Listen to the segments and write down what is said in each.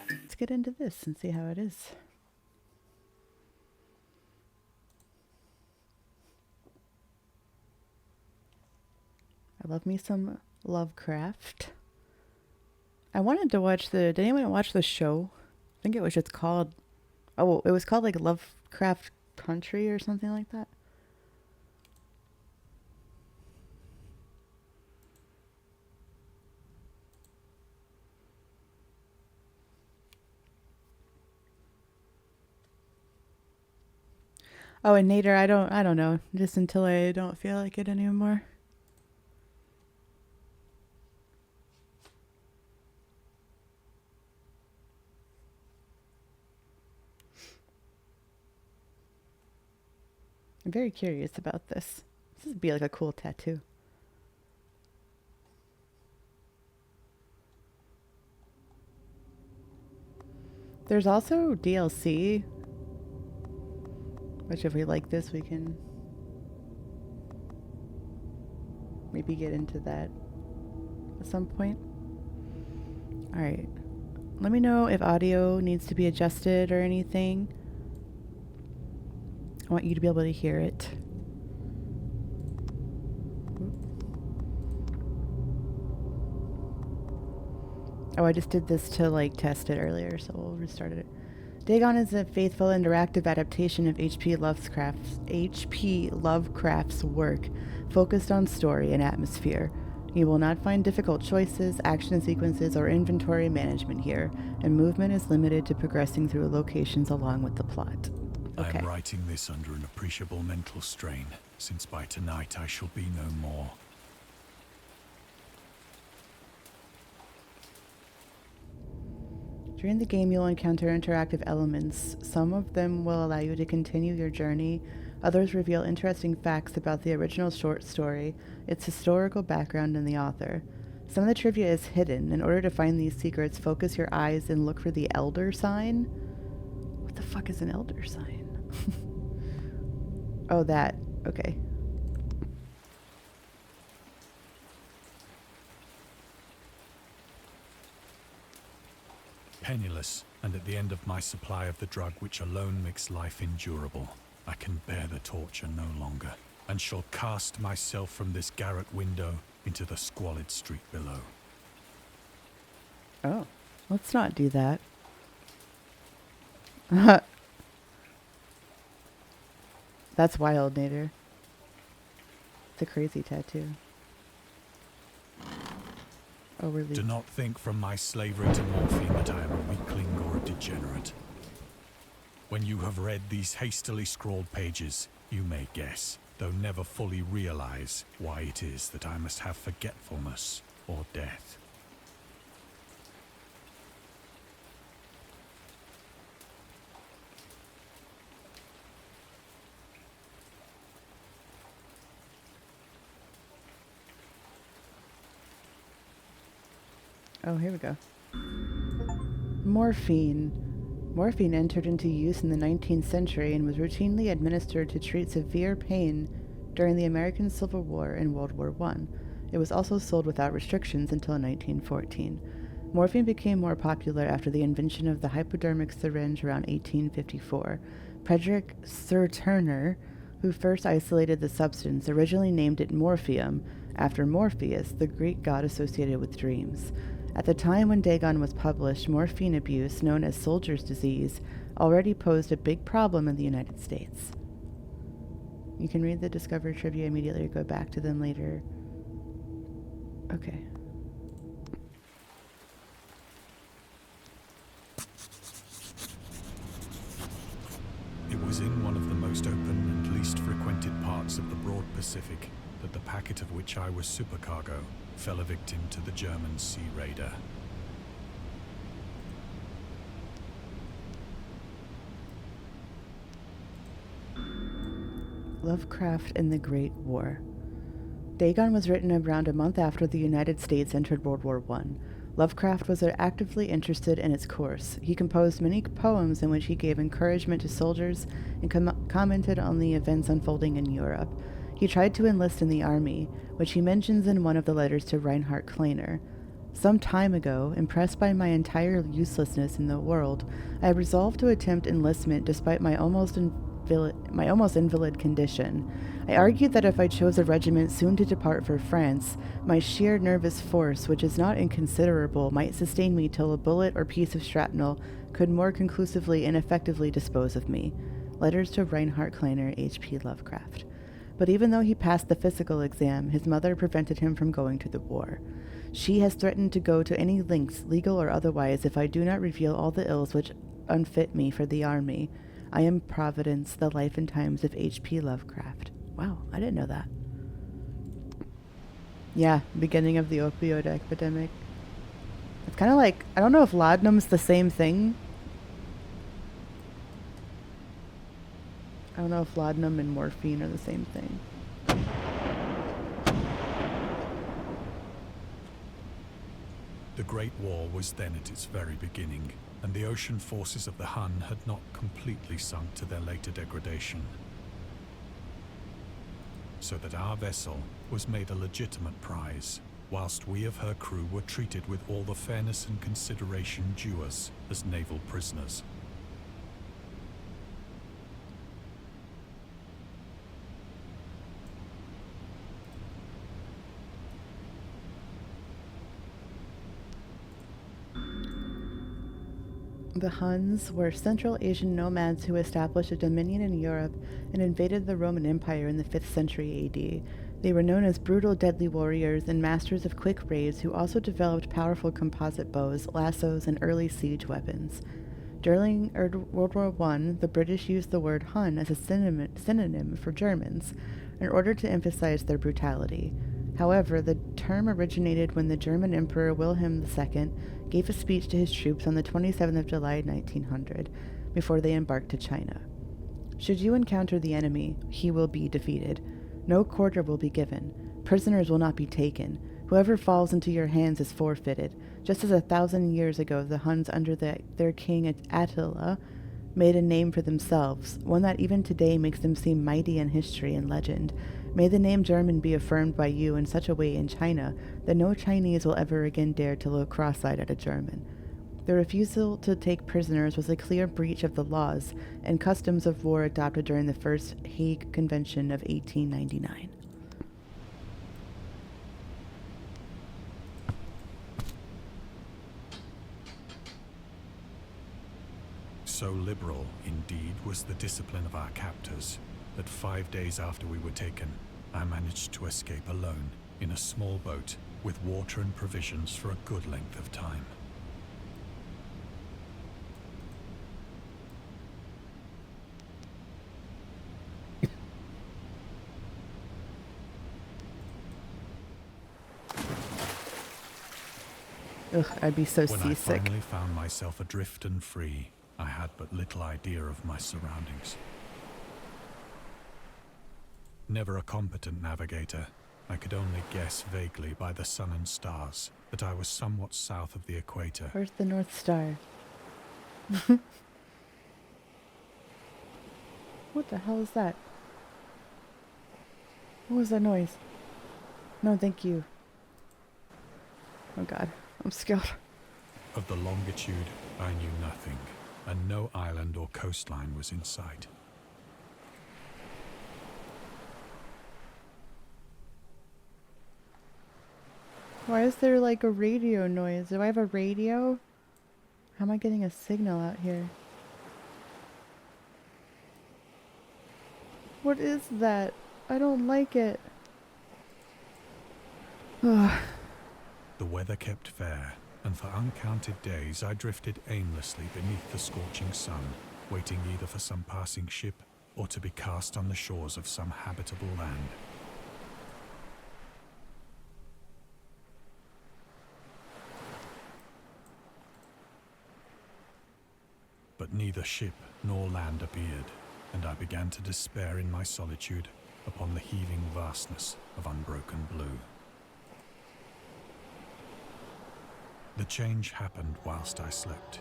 Let's get into this and see how it is. I love me some Lovecraft. I wanted to watch did anyone watch the show? I think it was just called, oh, it was called like Lovecraft Country or something like that. Oh, and Nader, I don't know. Just until I don't feel like it anymore. I'm very curious about this. This would be like a cool tattoo. There's also DLC, which if we like this, we can maybe get into that at some point. All right. Let me know if audio needs to be adjusted or anything. I want you to be able to hear it. Oh, I just did this to like test it earlier, so we'll restart it. Dagon is a faithful interactive adaptation of H.P. Lovecraft's work, focused on story and atmosphere. You will not find difficult choices, action sequences, or inventory management here, and movement is limited to progressing through locations along with the plot. Okay. I am writing this under an appreciable mental strain, since by tonight I shall be no more. During the game, you'll encounter interactive elements. Some of them will allow you to continue your journey. Others reveal interesting facts about the original short story, its historical background, and the author. Some of the trivia is hidden. In order to find these secrets, focus your eyes and look for the elder sign. What the fuck is an elder sign? Oh, that. Okay. Penniless, and at the end of my supply of the drug which alone makes life endurable, I can bear the torture no longer, and shall cast myself from this garret window into the squalid street below. Oh, let's not do that. That's wild, Nader. It's a crazy tattoo. Oh, really? Do not think from my slavery to morphine that I am a weakling or a degenerate. When you have read these hastily scrawled pages, you may guess, though never fully realize, why it is that I must have forgetfulness or death. Oh, here we go. Morphine. Morphine entered into use in the 19th century and was routinely administered to treat severe pain during the American Civil War and World War I. It was also sold without restrictions until 1914. Morphine became more popular after the invention of the hypodermic syringe around 1854. Frederick Sir Turner, who first isolated the substance, originally named it morphium after Morpheus, the Greek god associated with dreams. At the time when Dagon was published, morphine abuse, known as soldier's disease, already posed a big problem in the United States. You can read the Discover trivia immediately or go back to them later. Okay. It was in one of the most open and least frequented parts of the broad Pacific that the packet of which I was supercargo fell a victim to the German sea raider. Lovecraft and the Great War. Dagon was written around a month after the United States entered World War I. Lovecraft was actively interested in its course. He composed many poems in which he gave encouragement to soldiers and commented on the events unfolding in Europe. He tried to enlist in the army, which he mentions in one of the letters to Reinhard Kleiner. Some time ago, impressed by my entire uselessness in the world, I resolved to attempt enlistment despite my almost invalid condition. I argued that if I chose a regiment soon to depart for France, my sheer nervous force, which is not inconsiderable, might sustain me till a bullet or piece of shrapnel could more conclusively and effectively dispose of me. Letters to Reinhard Kleiner, H.P. Lovecraft. But even though he passed the physical exam, his mother prevented him from going to the war. She has threatened to go to any lengths, legal or otherwise, if I do not reveal all the ills which unfit me for the army. I am Providence, the life and times of H.P. Lovecraft. Wow, I didn't know that. Yeah, beginning of the opioid epidemic. It's kind of like, I don't know if laudanum's the same thing. I don't know if laudanum and morphine are the same thing. The Great War was then at its very beginning, and the ocean forces of the Hun had not completely sunk to their later degradation. So that our vessel was made a legitimate prize, whilst we of her crew were treated with all the fairness and consideration due us as naval prisoners. The Huns were Central Asian nomads who established a dominion in Europe and invaded the Roman Empire in the 5th century AD. They were known as brutal, deadly warriors and masters of quick raids who also developed powerful composite bows, lassos, and early siege weapons. During World War I, the British used the word Hun as a synonym for Germans in order to emphasize their brutality. However, the term originated when the German Emperor Wilhelm II gave a speech to his troops on the 27th of July, 1900, before they embarked to China. Should you encounter the enemy, he will be defeated. No quarter will be given. Prisoners will not be taken. Whoever falls into your hands is forfeited. Just as 1,000 years ago the Huns under their king Attila made a name for themselves, one that even today makes them seem mighty in history and legend. May the name German be affirmed by you in such a way in China that no Chinese will ever again dare to look cross-eyed at a German. The refusal to take prisoners was a clear breach of the laws and customs of war adopted during the First Hague Convention of 1899. So liberal, indeed, was the discipline of our captors, that 5 days after we were taken, I managed to escape alone in a small boat with water and provisions for a good length of time. Ugh, I'd be so When seasick. I finally found myself adrift and free, I had but little idea of my surroundings. Never a competent navigator, I could only guess vaguely by the sun and stars that I was somewhat south of the equator. Where's the North Star? What the hell is that? What was that noise? No, thank you. Oh god, I'm scared. Of the longitude, I knew nothing, and no island or coastline was in sight. Why is there like a radio noise? Do I have a radio? How am I getting a signal out here? What is that? I don't like it. Ugh. The weather kept fair, and for uncounted days I drifted aimlessly beneath the scorching sun, waiting either for some passing ship or to be cast on the shores of some habitable land. But neither ship nor land appeared, and I began to despair in my solitude upon the heaving vastness of unbroken blue. The change happened whilst I slept.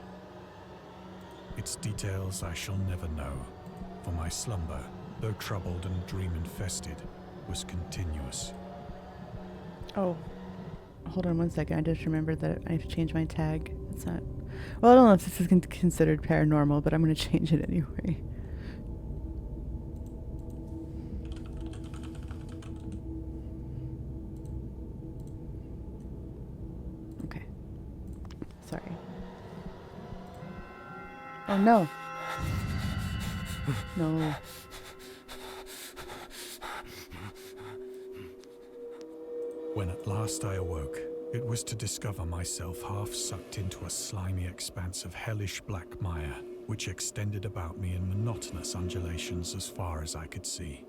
Its details I shall never know, for my slumber, though troubled and dream-infested, was continuous. Oh, hold on one second. I just remembered that I have to change my tag. It's not. Well, I don't know if this is considered paranormal, but I'm going to change it anyway. Okay. Sorry. Oh no. No. When at last I awoke, it was to discover myself half sucked into a slimy expanse of hellish black mire, which extended about me in monotonous undulations as far as I could see,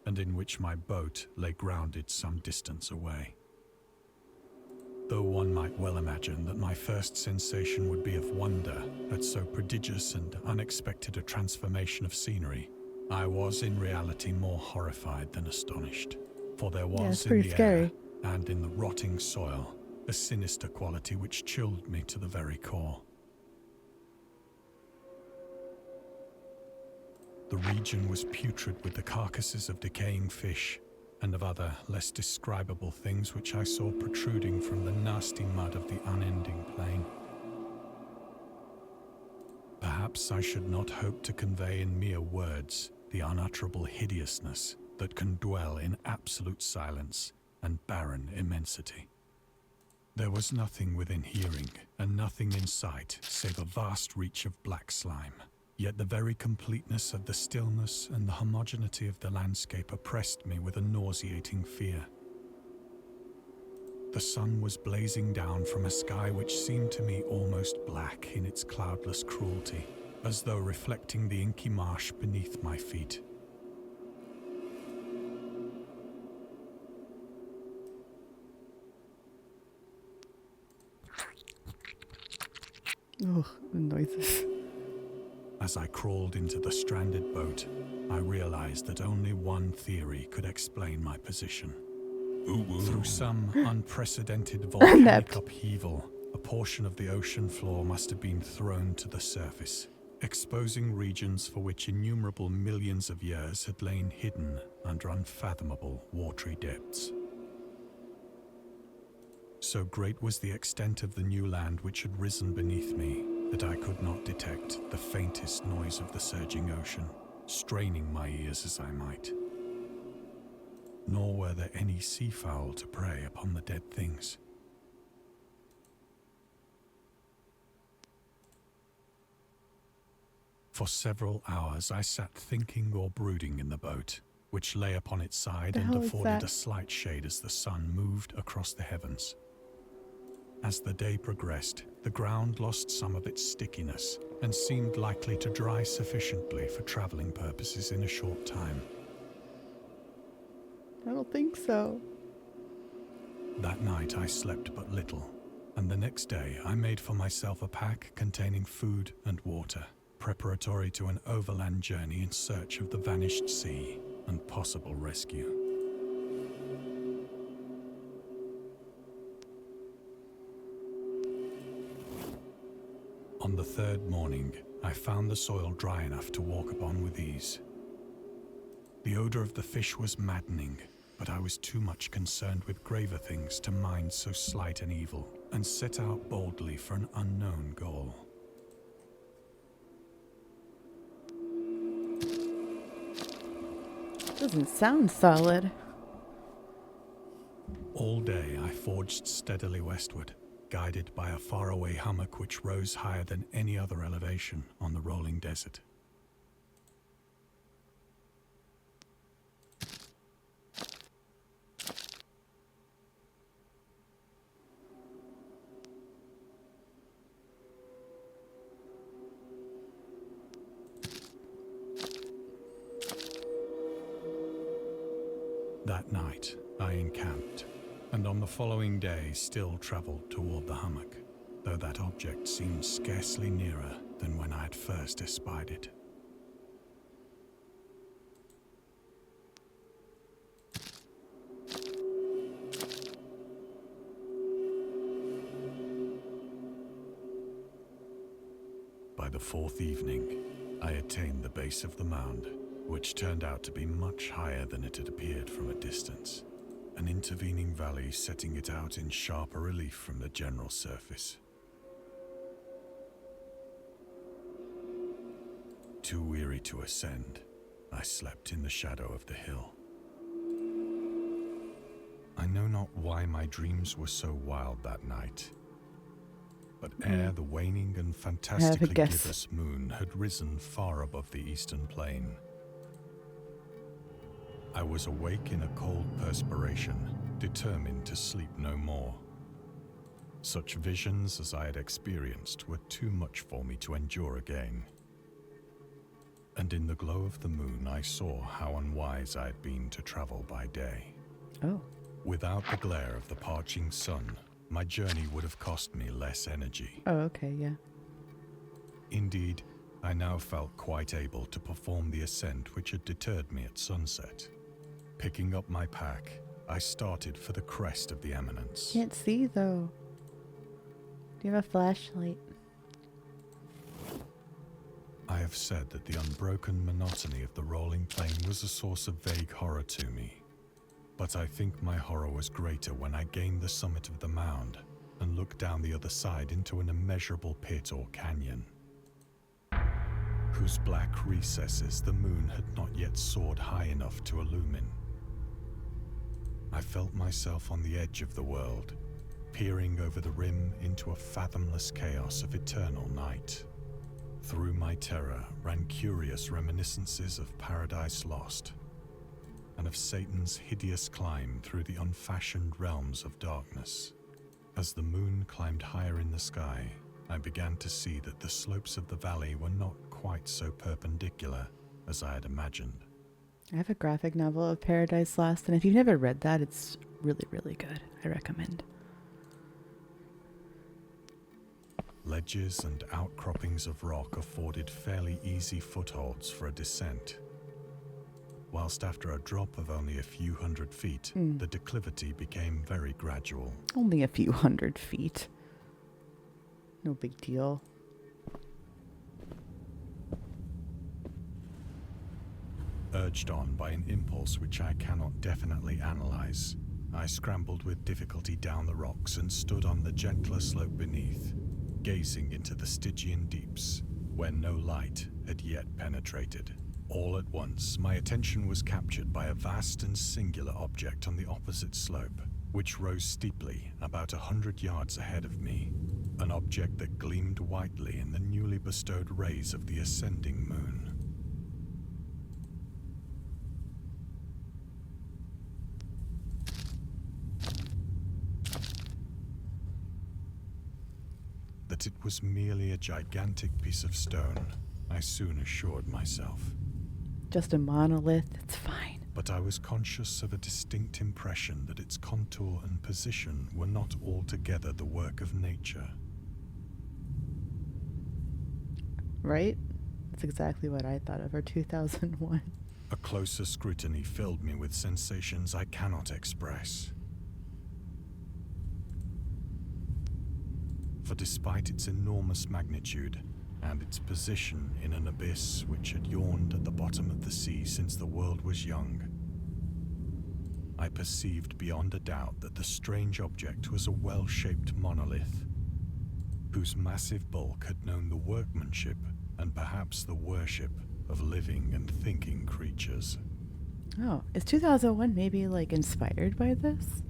and in which my boat lay grounded some distance away. Though one might well imagine that my first sensation would be of wonder at so prodigious and unexpected a transformation of scenery, I was in reality more horrified than astonished. For there was in the air and in the rotting soil a sinister quality which chilled me to the very core. The region was putrid with the carcasses of decaying fish and of other less describable things which I saw protruding from the nasty mud of the unending plain. Perhaps I should not hope to convey in mere words the unutterable hideousness that can dwell in absolute silence and barren immensity. There was nothing within hearing and nothing in sight save a vast reach of black slime. Yet the very completeness of the stillness and the homogeneity of the landscape oppressed me with a nauseating fear. The sun was blazing down from a sky which seemed to me almost black in its cloudless cruelty, as though reflecting the inky marsh beneath my feet. Ugh, the noises. As I crawled into the stranded boat, I realized that only one theory could explain my position. Through some unprecedented volcanic upheaval, a portion of the ocean floor must have been thrown to the surface, exposing regions for which innumerable millions of years had lain hidden under unfathomable watery depths. So great was the extent of the new land which had risen beneath me that I could not detect the faintest noise of the surging ocean, straining my ears as I might. Nor were there any seafowl to prey upon the dead things. For several hours I sat thinking or brooding in the boat, which lay upon its side and afforded a slight shade as the sun moved across the heavens. As the day progressed, the ground lost some of its stickiness and seemed likely to dry sufficiently for traveling purposes in a short time. I don't think so. That night I slept but little, and the next day I made for myself a pack containing food and water, preparatory to an overland journey in search of the vanished sea and possible rescue. On the third morning, I found the soil dry enough to walk upon with ease. The odor of the fish was maddening, but I was too much concerned with graver things to mind so slight an evil, and set out boldly for an unknown goal. Doesn't sound solid. All day I forged steadily westward, guided by a faraway hummock which rose higher than any other elevation on the rolling desert. That night I encamped, and on the following day still travelled toward the hummock, though that object seemed scarcely nearer than when I had first espied it. By the fourth evening, I attained the base of the mound, which turned out to be much higher than it had appeared from a distance, an intervening valley setting it out in sharper relief from the general surface. Too weary to ascend, I slept in the shadow of the hill. I know not why my dreams were so wild that night, but ere the waning and fantastically gibbous moon had risen far above the eastern plain, I was awake in a cold perspiration, determined to sleep no more. Such visions as I had experienced were too much for me to endure again. And in the glow of the moon I saw how unwise I had been to travel by day. Oh. Without the glare of the parching sun, my journey would have cost me less energy. Oh, okay, yeah. Indeed, I now felt quite able to perform the ascent which had deterred me at sunset. Picking up my pack, I started for the crest of the eminence. Can't see, though. Do you have a flashlight? I have said that the unbroken monotony of the rolling plain was a source of vague horror to me. But I think my horror was greater when I gained the summit of the mound and looked down the other side into an immeasurable pit or canyon, whose black recesses the moon had not yet soared high enough to illumine. I felt myself on the edge of the world, peering over the rim into a fathomless chaos of eternal night. Through my terror ran curious reminiscences of Paradise Lost, and of Satan's hideous climb through the unfashioned realms of darkness. As the moon climbed higher in the sky, I began to see that the slopes of the valley were not quite so perpendicular as I had imagined. I have a graphic novel of Paradise Lost, and if you've never read that, it's really, really good. I recommend. Ledges and outcroppings of rock afforded fairly easy footholds for a descent, whilst after a drop of only a few hundred feet, the declivity became very gradual. Only a few hundred feet. No big deal. Urged on by an impulse which I cannot definitely analyze, I scrambled with difficulty down the rocks and stood on the gentler slope beneath, gazing into the Stygian deeps, where no light had yet penetrated. All at once, my attention was captured by a vast and singular object on the opposite slope, which rose steeply about 100 yards ahead of me, an object that gleamed whitely in the newly bestowed rays of the ascending moon. That it was merely a gigantic piece of stone, I soon assured myself. Just a monolith, it's fine. But I was conscious of a distinct impression that its contour and position were not altogether the work of nature. Right? That's exactly what I thought of for 2001. A closer scrutiny filled me with sensations I cannot express. For despite its enormous magnitude and its position in an abyss which had yawned at the bottom of the sea since the world was young, I perceived beyond a doubt that the strange object was a well-shaped monolith, whose massive bulk had known the workmanship and perhaps the worship of living and thinking creatures. Oh, is 2001 maybe like inspired by this?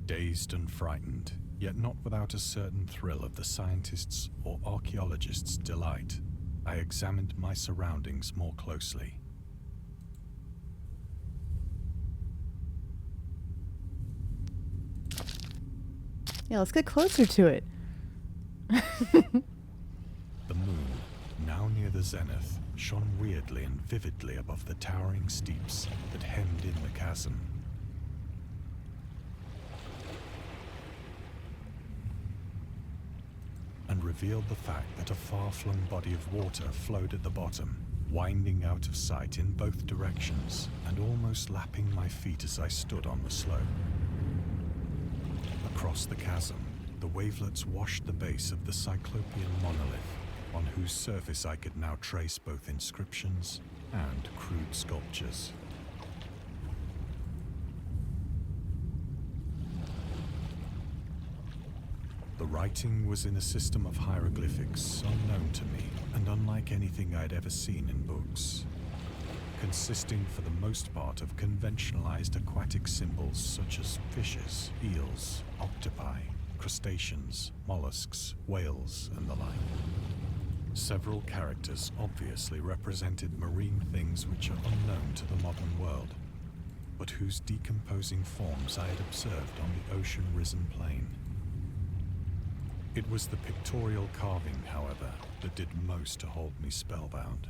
Dazed and frightened, yet not without a certain thrill of the scientist's or archaeologist's delight, I examined my surroundings more closely. Yeah, let's get closer to it. The moon, now near the zenith, shone weirdly and vividly above the towering steeps that hemmed in the chasm. And revealed the fact that a far-flung body of water flowed at the bottom, winding out of sight in both directions and almost lapping my feet as I stood on the slope. Across the chasm, the wavelets washed the base of the cyclopean monolith, on whose surface I could now trace both inscriptions and crude sculptures. The writing was in a system of hieroglyphics unknown to me and unlike anything I'd ever seen in books, consisting for the most part of conventionalized aquatic symbols such as fishes, eels, octopi, crustaceans, mollusks, whales, and the like. Several characters obviously represented marine things which are unknown to the modern world, but whose decomposing forms I had observed on the ocean-risen plain. It was the pictorial carving, however, that did most to hold me spellbound.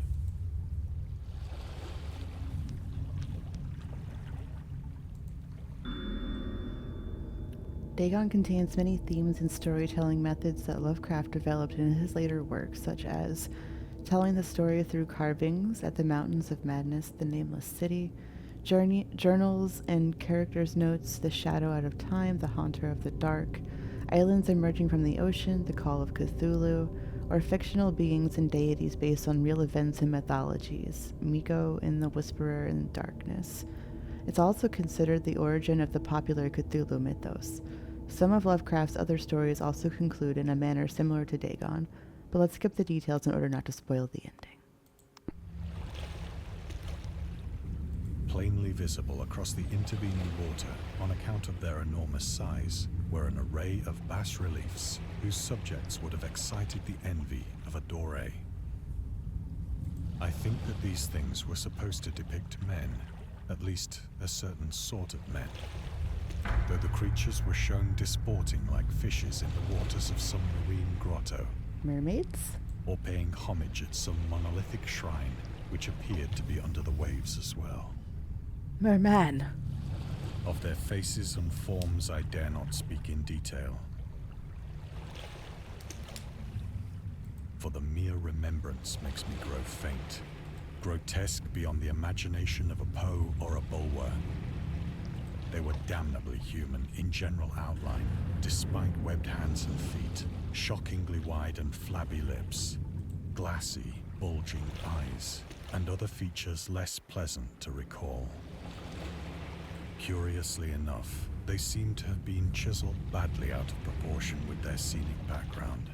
Dagon contains many themes and storytelling methods that Lovecraft developed in his later works, such as telling the story through carvings at the Mountains of Madness, the Nameless City, journals and characters' notes, The Shadow Out of Time, The Haunter of the Dark, islands emerging from the ocean, The Call of Cthulhu, or fictional beings and deities based on real events and mythologies, Miko and the Whisperer in Darkness. It's also considered the origin of the popular Cthulhu mythos. Some of Lovecraft's other stories also conclude in a manner similar to Dagon, but let's skip the details in order not to spoil the ending. Plainly visible across the intervening water, on account of their enormous size, were an array of bas-reliefs whose subjects would have excited the envy of a Doré. I think that these things were supposed to depict men, at least a certain sort of men, though the creatures were shown disporting like fishes in the waters of some marine grotto. Mermaids? Or paying homage at some monolithic shrine which appeared to be under the waves as well. Merman! Of their faces and forms I dare not speak in detail, for the mere remembrance makes me grow faint, grotesque beyond the imagination of a Poe or a Bulwer. They were damnably human in general outline, despite webbed hands and feet, shockingly wide and flabby lips, glassy, bulging eyes, and other features less pleasant to recall. Curiously enough, they seem to have been chiseled badly out of proportion with their scenic background,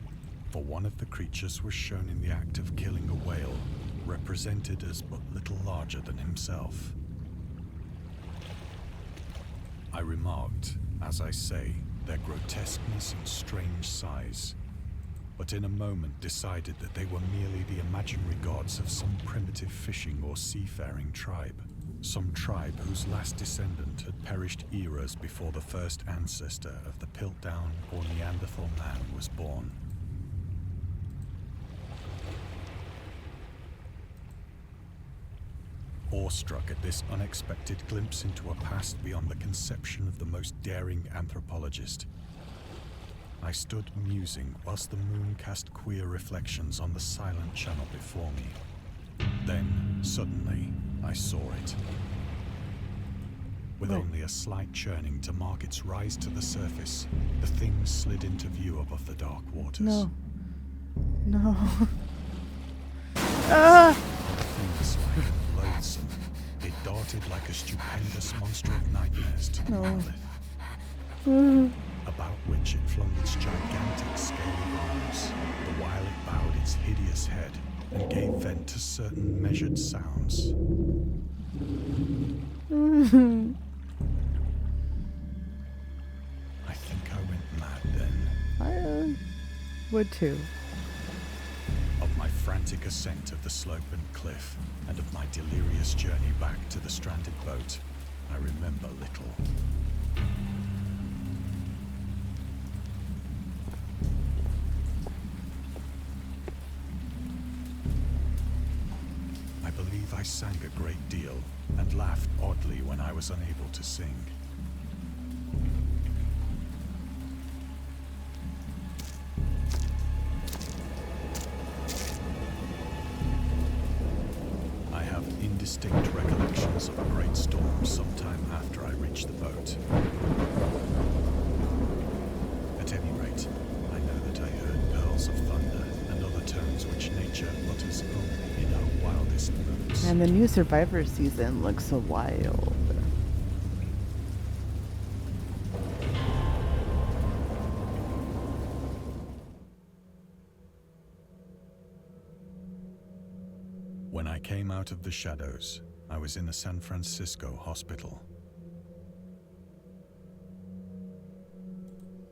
for one of the creatures was shown in the act of killing a whale, represented as but little larger than himself. I remarked, as I say, their grotesqueness and strange size, but in a moment decided that they were merely the imaginary gods of some primitive fishing or seafaring tribe, some tribe whose last descendant had perished eras before the first ancestor of the Piltdown or Neanderthal man was born. Awestruck at this unexpected glimpse into a past beyond the conception of the most daring anthropologist, I stood musing whilst the moon cast queer reflections on the silent channel before me. Then, suddenly, I saw it. With only a slight churning to mark its rise to the surface, the thing slid into view above the dark waters. No. No. Ah! Fiend-like and loathsome, it darted like a stupendous monster of nightmares to the monolith, about which it flung its gigantic scaly arms, the while it bowed its hideous head and gave vent to certain measured sounds. I think I went mad then. I would too. Of my frantic ascent of the slope and cliff, and of my delirious journey back to the stranded boat, I remember little. I believe I sang a great deal and laughed oddly when I was unable to sing. I have indistinct recollections of a great storm sometime after I reached the boat. At any rate, I know that I heard pearls of thunder and other tones which nature utters only in her wildest moods. the new Survivor season looks so wild. When I came out of the shadows, I was in a San Francisco hospital.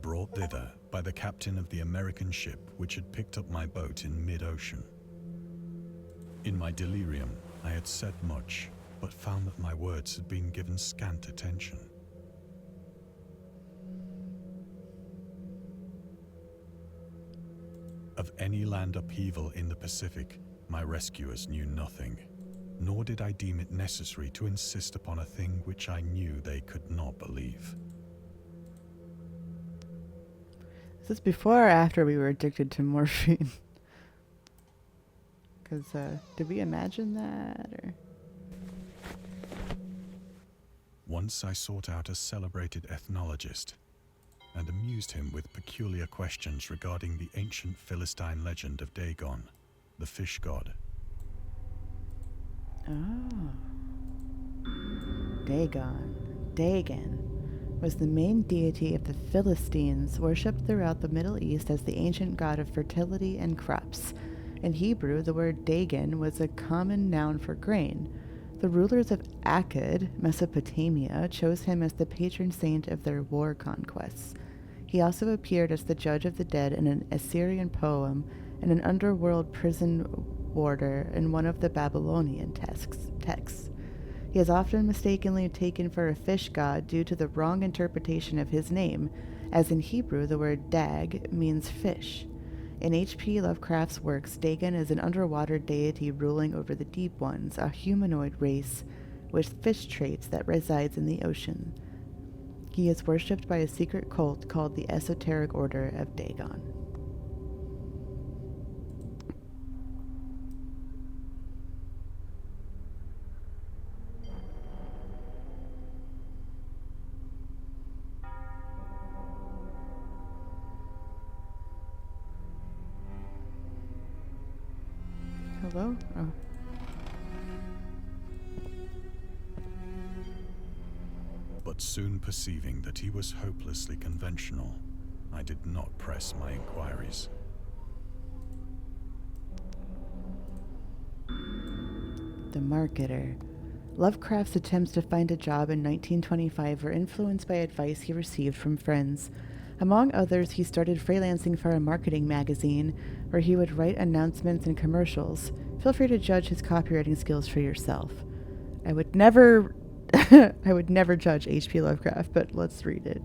Brought thither by the captain of the American ship which had picked up my boat in mid-ocean. In my delirium, I had said much, but found that my words had been given scant attention. Of any land upheaval in the Pacific, my rescuers knew nothing, nor did I deem it necessary to insist upon a thing which I knew they could not believe. Is this before or after we were addicted to morphine? Because, did we imagine that, or? Once I sought out a celebrated ethnologist and amused him with peculiar questions regarding the ancient Philistine legend of Dagon, the fish god. Oh. Dagon was the main deity of the Philistines, worshipped throughout the Middle East as the ancient god of fertility and crops. In Hebrew, the word Dagon was a common noun for grain. The rulers of Akkad, Mesopotamia, chose him as the patron saint of their war conquests. He also appeared as the judge of the dead in an Assyrian poem and an underworld prison warder in one of the Babylonian texts. He is often mistakenly taken for a fish god due to the wrong interpretation of his name, as in Hebrew the word dag means fish. In H.P. Lovecraft's works, Dagon is an underwater deity ruling over the deep ones, a humanoid race with fish traits that resides in the ocean. He is worshipped by a secret cult called the Esoteric Order of Dagon. Hello? Oh. But soon perceiving that he was hopelessly conventional, I did not press my inquiries. The Marketer. Lovecraft's attempts to find a job in 1925 were influenced by advice he received from friends. Among others, he started freelancing for a marketing magazine where he would write announcements and commercials. Feel free to judge his copywriting skills for yourself. I would never judge H.P. Lovecraft, but let's read it.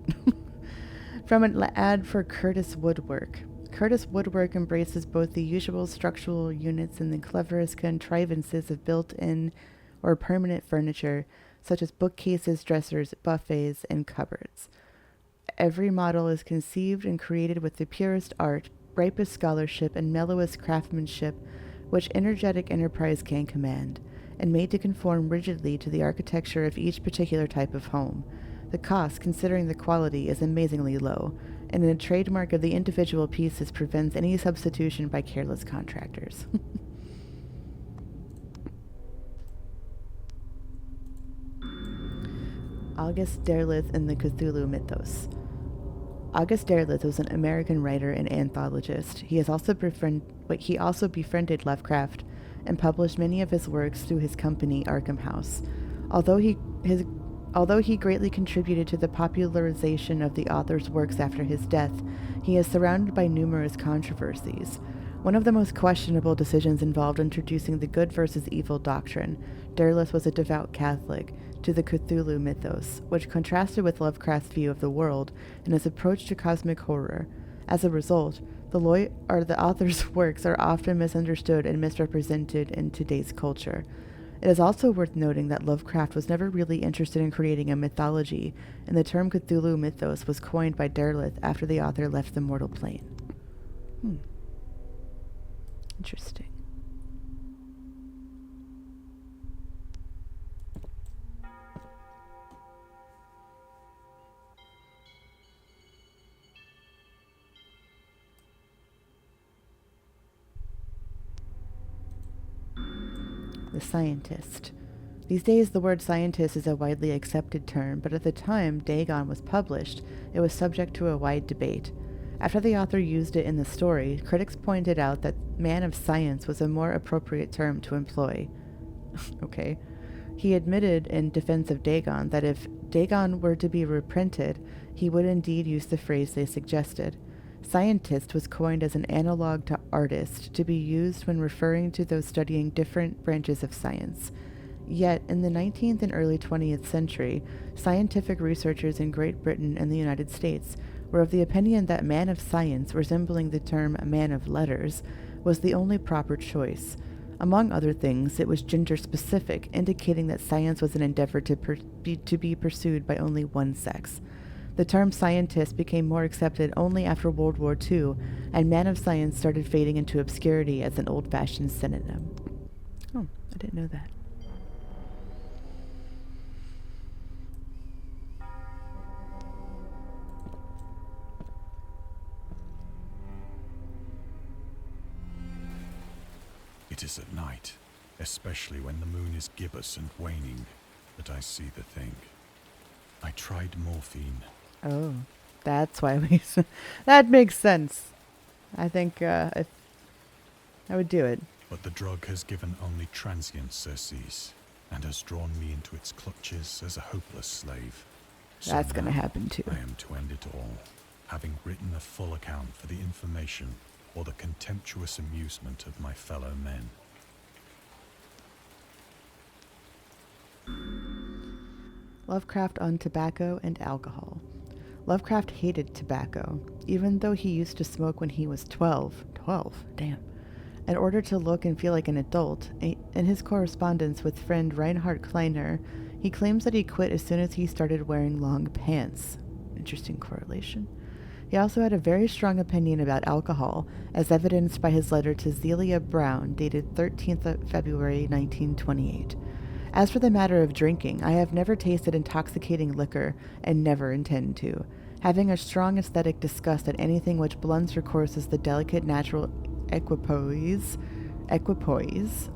From an ad for Curtis Woodwork. Curtis Woodwork embraces both the usual structural units and the cleverest contrivances of built-in or permanent furniture, such as bookcases, dressers, buffets, and cupboards. Every model is conceived and created with the purest art, ripest scholarship, and mellowest craftsmanship which energetic enterprise can command, and made to conform rigidly to the architecture of each particular type of home. The cost, considering the quality, is amazingly low, and the trademark of the individual pieces prevents any substitution by careless contractors. August Derleth and the Cthulhu Mythos. August Derleth was an American writer and anthologist. He also befriended Lovecraft and published many of his works through his company, Arkham House. Although he greatly contributed to the popularization of the author's works after his death, he is surrounded by numerous controversies. One of the most questionable decisions involved introducing the good versus evil doctrine. Derleth was a devout Catholic, to the Cthulhu mythos, which contrasted with Lovecraft's view of the world and his approach to cosmic horror. As a result, the author's works are often misunderstood and misrepresented in today's culture. It is also worth noting that Lovecraft was never really interested in creating a mythology, and the term Cthulhu mythos was coined by Derleth after the author left the mortal plane. Interesting. the scientist. These days, the word scientist is a widely accepted term, but at the time Dagon was published, it was subject to a wide debate. After the author used it in the story, critics pointed out that man of science was a more appropriate term to employ. Okay. He admitted in defense of Dagon that if Dagon were to be reprinted, he would indeed use the phrase they suggested. Scientist was coined as an analog to artist, to be used when referring to those studying different branches of science. Yet, in the 19th and early 20th century, scientific researchers in Great Britain and the United States were of the opinion that man of science, resembling the term man of letters, was the only proper choice. Among other things, it was gender-specific, indicating that science was an endeavor to be pursued by only one sex. The term scientist became more accepted only after World War II, and man of science started fading into obscurity as an old-fashioned synonym. Oh, I didn't know that. It is at night, especially when the moon is gibbous and waning, that I see the thing. I tried morphine. Oh, that's why we... That makes sense. I think if I would do it. But the drug has given only transient surcease, and has drawn me into its clutches as a hopeless slave. So That's going to now happen too. I am to end it all, having written a full account for the information or the contemptuous amusement of my fellow men. Lovecraft on tobacco and alcohol. Lovecraft hated tobacco, even though he used to smoke when he was 12. 12, damn. In order to look and feel like an adult, in his correspondence with friend Reinhard Kleiner, he claims that he quit as soon as he started wearing long pants. Interesting correlation. He also had a very strong opinion about alcohol, as evidenced by his letter to Zelia Brown, dated 13th of February 1928. As for the matter of drinking, I have never tasted intoxicating liquor, and never intend to, having a strong aesthetic disgust at anything which blunts or courses the delicate natural equipoise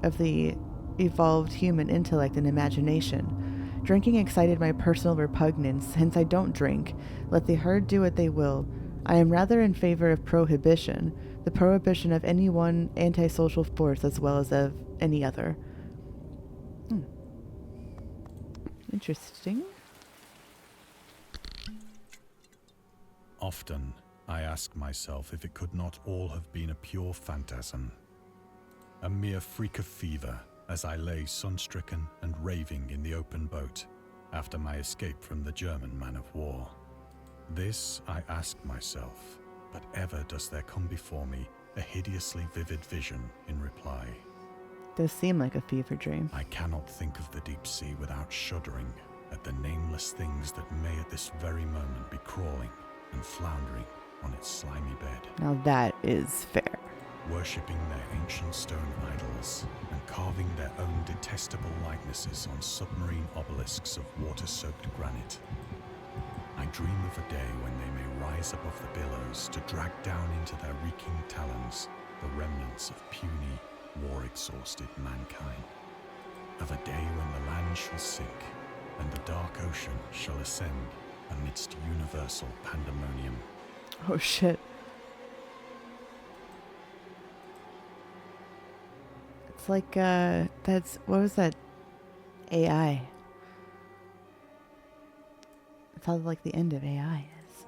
of the evolved human intellect and imagination. Drinking excited my personal repugnance, hence I don't drink. Let the herd do what they will. I am rather in favor of prohibition, the prohibition of any one antisocial force as well as of any other. Interesting. Often, I ask myself if it could not all have been a pure phantasm. A mere freak of fever, as I lay sun-stricken and raving in the open boat, after my escape from the German man-of-war. This I ask myself, but ever does there come before me a hideously vivid vision in reply. Does seem like a fever dream. I cannot think of the deep sea without shuddering at the nameless things that may at this very moment be crawling and floundering on its slimy bed. Now that is fair. Worshipping their ancient stone idols and carving their own detestable likenesses on submarine obelisks of water-soaked granite. I dream of a day when they may rise above the billows to drag down into their reeking talons the remnants of puny, war-exhausted mankind. Of a day when the land shall sink and the dark ocean shall ascend amidst universal pandemonium. Oh shit. It's like, what was that? AI. It's how like the end of AI is.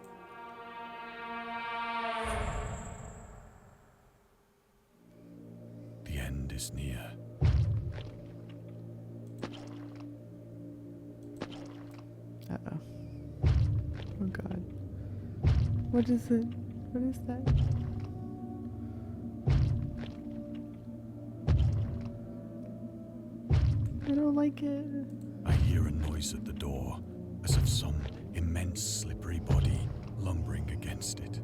The end is near. Uh-oh. Oh god. What is it? What is that? I don't like it. I hear a noise at the door, as of some immense slippery body lumbering against it.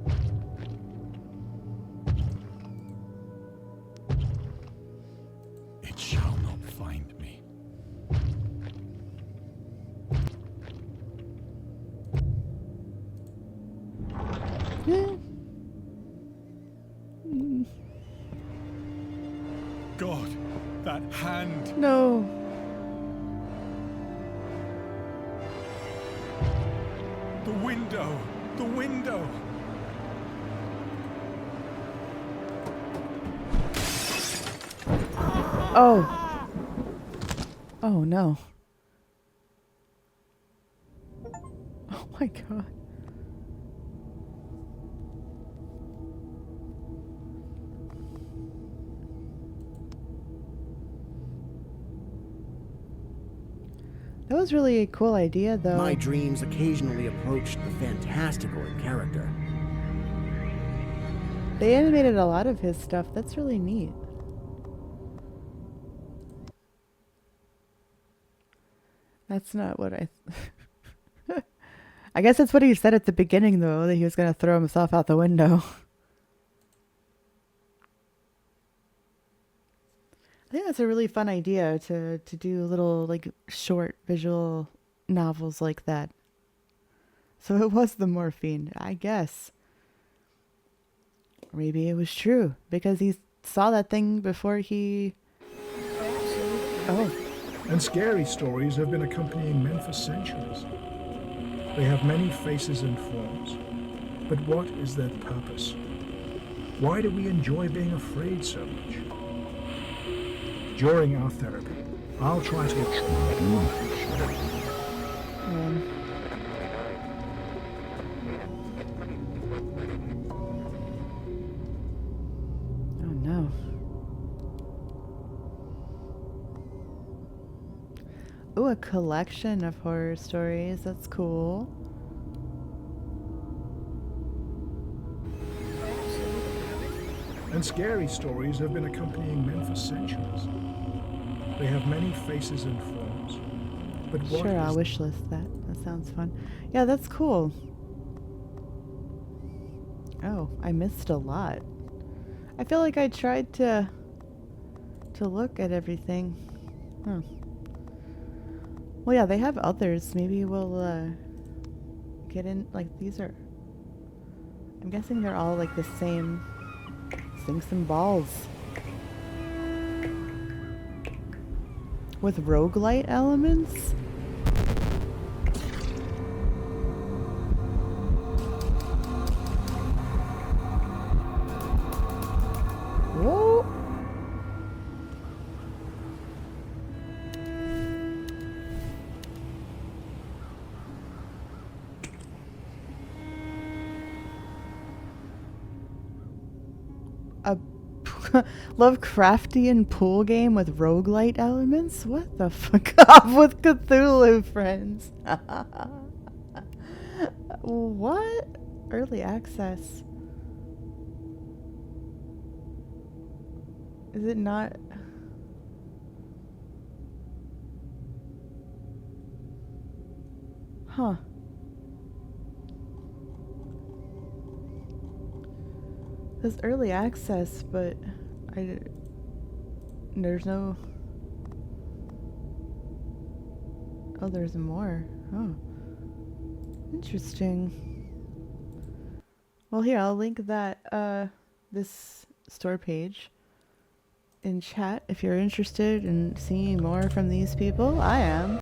It shall not find me. God, that hand! No. The window! The window! Oh! Oh no. Oh my god. That was really a cool idea, though. My dreams occasionally approached the fantastical in character. They animated a lot of his stuff. That's really neat. That's not what I... I guess that's what he said at the beginning, though, that he was going to throw himself out the window. I think that's a really fun idea to do little, like, short visual novels like that. So it was the morphine, I guess. Maybe it was true, because he saw that thing before he... Oh. And scary stories have been accompanying men for centuries. They have many faces and forms. But what is their purpose? Why do we enjoy being afraid so much? During our therapy, I'll try to Oh no. Ooh, a collection of horror stories. That's cool. And scary stories have been accompanying men for centuries. They have many faces and forms. But what Sure, I'll is wish list that. That sounds fun. Yeah, that's cool. Oh, I missed a lot. I feel like I tried to look at everything. Huh. Well, yeah, they have others. Maybe we'll get in. Like, these are... I'm guessing they're all like the same. Sing some balls. With roguelite elements? Whoa! A Lovecraftian pool game with roguelite elements? What the fuck off with Cthulhu, friends? What? Early access. Is it not? Huh. There's early access, but there's no... Oh, there's more. Oh. Interesting. Well, here, I'll link that, this store page in chat if you're interested in seeing more from these people. I am.